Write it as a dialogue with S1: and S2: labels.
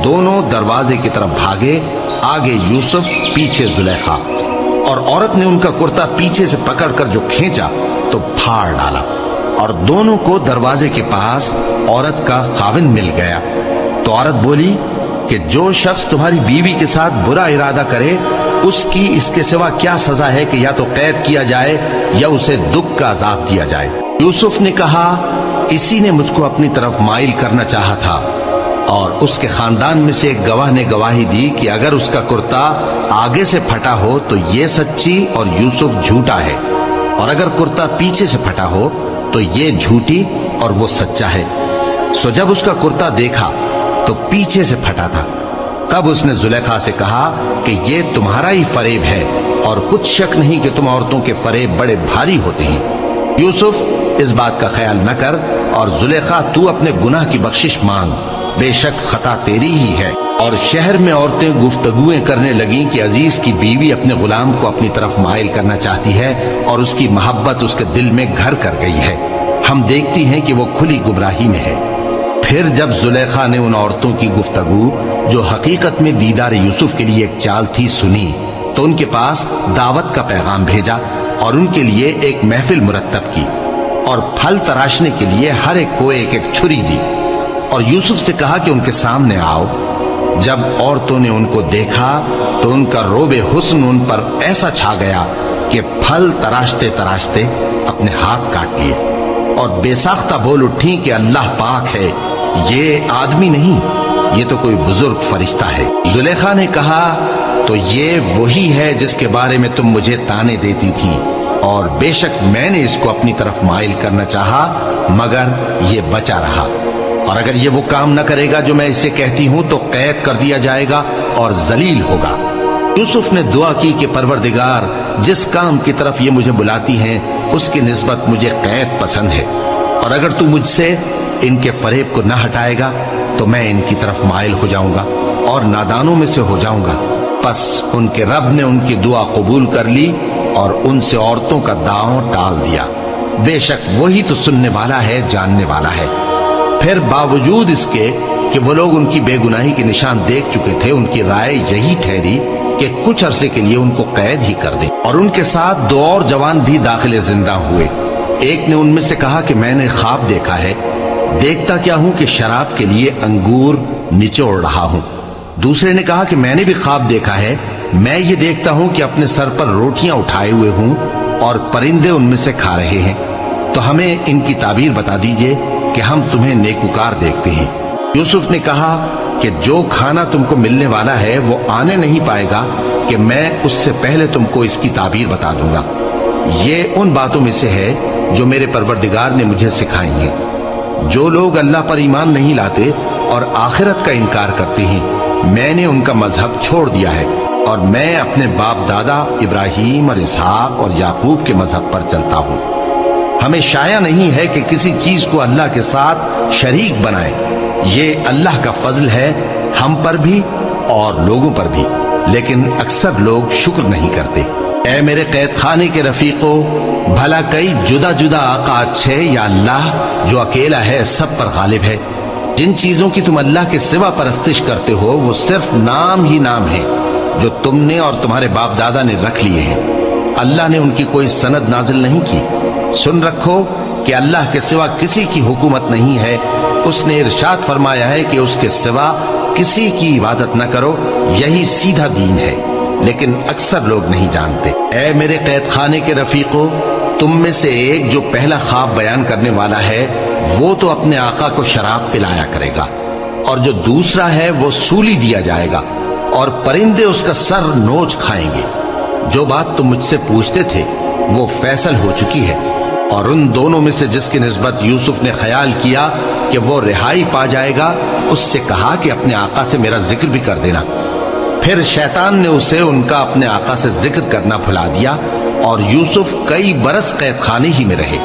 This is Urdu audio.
S1: دونوں دروازے کی طرف بھاگے، آگے یوسف، پیچھے زلیخا، اور عورت نے ان کا کرتا پیچھے سے پکڑ کر جو کھینچا تو پھاڑ ڈالا، اور دونوں کو دروازے کے پاس عورت کا خاوند مل گیا۔ تو عورت بولی کہ جو شخص تمہاری بیوی کے ساتھ برا ارادہ کرے، اس کی اس کے سوا کیا سزا ہے کہ یا تو قید کیا جائے یا اسے دکھ کا عذاب دیا جائے۔ یوسف نے کہا، اسی نے مجھ کو اپنی طرف مائل کرنا چاہا تھا، اور اس کے خاندان میں سے ایک گواہ نے گواہی دی کہ اگر اس کا کرتا آگے سے پھٹا ہو تو یہ سچی اور یوسف جھوٹا ہے، اور اگر کرتا پیچھے سے پھٹا ہو تو یہ جھوٹی اور وہ سچا ہے۔ سو جب اس کا کرتا دیکھا تو پیچھے سے پھٹا تھا، تب اس نے زلیخا سے کہا کہ یہ تمہارا ہی فریب ہے، اور کچھ شک نہیں کہ تم عورتوں کے فریب بڑے بھاری ہوتے ہیں۔ یوسف، اس بات کا خیال نہ کر، اور زلیخا تو اپنے گناہ کی بخشش مانگ، بے شک خطا تیری ہی ہے۔ اور شہر میں عورتیں گفتگویں کرنے لگیں کہ عزیز کی بیوی اپنے غلام کو اپنی طرف مائل کرنا چاہتی ہے، اور اس کی محبت اس کے دل میں گھر کر گئی ہے، ہم دیکھتی ہیں کہ وہ کھلی گمراہی میں ہے۔ پھر جب زلیخا نے ان عورتوں کی گفتگو جو حقیقت میں دیدار یوسف کے لیے ایک چال تھی سنی، تو ان کے پاس دعوت کا پیغام بھیجا اور ان کے لیے ایک محفل مرتب کی، اور پھل تراشنے کے لیے ہر ایک کو ایک ایک چھری دی، اور یوسف سے کہا کہ ان کے سامنے آؤ۔ جب عورتوں نے ان کو دیکھا تو ان کا روب حسن ان پر ایسا چھا گیا کہ پھل تراشتے تراشتے اپنے ہاتھ کاٹ لیے، اور بے ساختہ بول اٹھی کہ اللہ پاک ہے، یہ آدمی نہیں، یہ تو کوئی بزرگ فرشتہ ہے۔ زلیخا نے کہا، تو یہ وہی ہے جس کے بارے میں تم مجھے تانے دیتی تھی، اور بے شک میں نے اس کو اپنی طرف مائل کرنا چاہا، مگر یہ بچا رہا، اور اگر یہ وہ کام نہ کرے گا جو میں اسے کہتی ہوں تو قید کر دیا جائے گا اور ذلیل ہوگا۔ یوسف نے دعا کی کہ پروردگار، جس کام کی طرف یہ مجھے بلاتی ہیں اس کی نسبت مجھے قید پسند ہے، اور اگر تو مجھ سے ان کے فریب کو نہ ہٹائے گا تو میں ان کی طرف مائل ہو جاؤں گا اور نادانوں میں سے ہو جاؤں گا۔ پس ان کے رب نے ان کی دعا قبول کر لی اور ان سے عورتوں کا داؤں ٹال دیا، بے شک وہی تو سننے والا ہے، جاننے والا ہے۔ پھر باوجود اس کے کہ وہ لوگ ان کی بے گناہی کے نشان دیکھ چکے تھے، ان کی رائے یہی ٹھہری کہ کچھ عرصے کے لیے ان کو قید ہی کر دیں، اور ان کے ساتھ دو اور جوان بھی داخل زندہ ہوئے۔ ایک نے ان میں سے کہا کہ میں نے خواب دیکھا ہے، دیکھتا کیا ہوں کہ شراب کے لیے انگور نچوڑ رہا ہوں۔ دوسرے نے کہا کہ میں نے بھی خواب دیکھا ہے، میں یہ دیکھتا ہوں کہ اپنے سر پر روٹیاں اٹھائے ہوئے ہوں اور پرندے ان میں سے کھا رہے ہیں، تو ہمیں ان کی تعبیر بتا دیجئے کہ ہم تمہیں نیکوکار دیکھتے ہیں۔ یوسف نے کہا کہ جو کھانا تم کو ملنے والا ہے وہ آنے نہیں پائے گا کہ میں اس سے پہلے تم کو اس کی تعبیر بتا دوں گا۔ یہ ان باتوں میں سے ہے جو میرے پروردگار نے مجھے سکھائی ہیں۔ جو لوگ اللہ پر ایمان نہیں لاتے اور آخرت کا انکار کرتے ہیں، میں نے ان کا مذہب چھوڑ دیا ہے، اور میں اپنے باپ دادا ابراہیم اور اسحاق اور یعقوب کے مذہب پر چلتا ہوں۔ ہمیں شایع نہیں ہے کہ کسی چیز کو اللہ کے ساتھ شریک بنائے، یہ اللہ کا فضل ہے ہم پر بھی اور لوگوں پر بھی، لیکن اکثر لوگ شکر نہیں کرتے۔ اے میرے قید خانے کے رفیقو، بھلا کئی جدا جدا آقا اچھے یا اللہ جو اکیلا ہے سب پر غالب ہے؟ جن چیزوں کی تم اللہ کے سوا پرستش کرتے ہو وہ صرف نام ہی نام ہے جو تم نے اور تمہارے باپ دادا نے رکھ لیے ہیں، اللہ نے ان کی کوئی سند نازل نہیں کی۔ سن رکھو کہ اللہ کے سوا کسی کی حکومت نہیں ہے، اس نے ارشاد فرمایا ہے کہ اس کے سوا کسی کی عبادت نہ کرو، یہی سیدھا دین ہے، لیکن اکثر لوگ نہیں جانتے۔ اے میرے قید خانے کے رفیقو، تم میں سے ایک جو پہلا خواب بیان کرنے والا ہے وہ تو اپنے آقا کو شراب پلایا کرے گا، اور جو دوسرا ہے وہ سولی دیا جائے گا، اور پرندے اس کا سر نوچ کھائیں گے۔ جو بات تم مجھ سے پوچھتے تھے وہ فیصل ہو چکی ہے، اور ان دونوں میں سے جس کی نسبت یوسف نے خیال کیا کہ وہ رہائی پا جائے گا، اس سے کہا کہ اپنے آقا سے میرا ذکر بھی کر دینا۔ پھر شیطان نے اسے ان کا اپنے آقا سے ذکر کرنا بھلا دیا، اور یوسف کئی برس قید خانے ہی میں رہے۔